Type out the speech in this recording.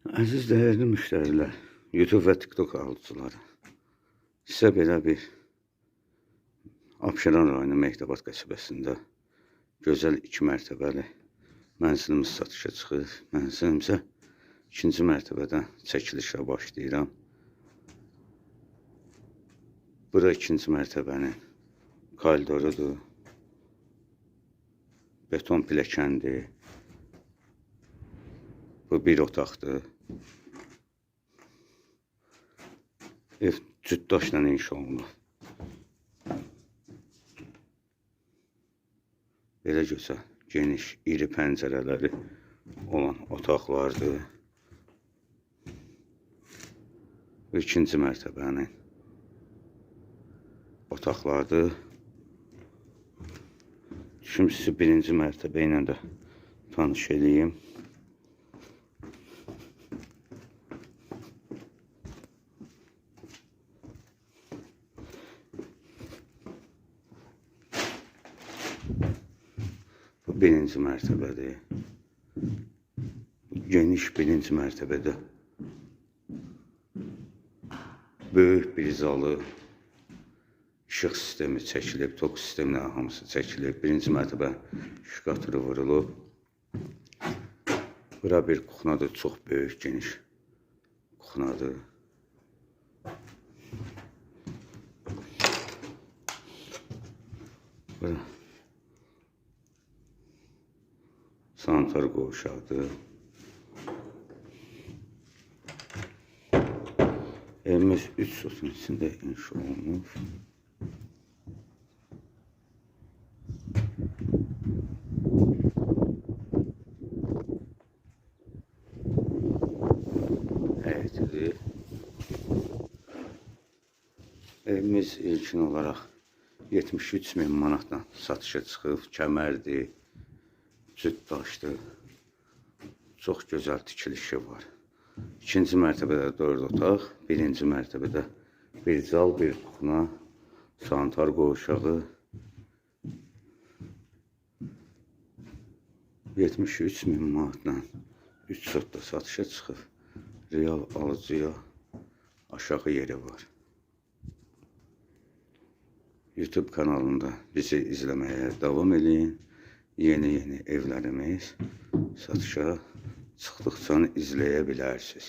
Əziz dəyərli müştərilər, YouTube və TikTok alıcıları, sizə belə bir Abşeron rayonu Mehdabad qəsəbəsində gözəl 2 mərtəbəli mənzilimiz satışa çıxır. Mənzilimizə 2-ci mərtəbədən çəkilişlə başlayıram. Bura 2-ci mərtəbənin koridorudur. Beton pilləkəndir. Bu bir otaqdır. Ev cüt daşla inşa olunub. Belə gözəl, geniş, iri pəncərələri olan otaqlardır. Bu 2-ci mərtəbənin otaqlardır. Şimdi sizi 1-ci mərtəbə ilə də tanış edeyim. Bu 1-ci mərtəbədir. Geniş 1-ci mərtəbədə böyük bir zalı, işıq sistemi çəkilib, tok sistemlə hamısı çəkilib. 1-ci mərtəbə şkaturu vurulub. Bura bir kuxnadır, çox böyük, geniş kuxnadır. Bura sanitar qovşaqdır. Evimiz 3 sotun içində inşa olunub. Həyətidir. Evimiz ilkin olaraq 73.000 manatdan satışa çıxıb. Kəmərdir, cüt daşdır. Çox gözəl tikilişi var. 2-ci mərtəbədə 4 otaq, 1-ci mərtəbədə bir zal, bir kuxna, sanitar qovşağı. 73.000 manatdan 3 sotda satışa çıxıb. Real alıcıya aşağı yeri var. YouTube kanalında bizi izləməyə davam edin. Yeni evlərimiz satışa çıxdıqca izləyə bilərsiniz.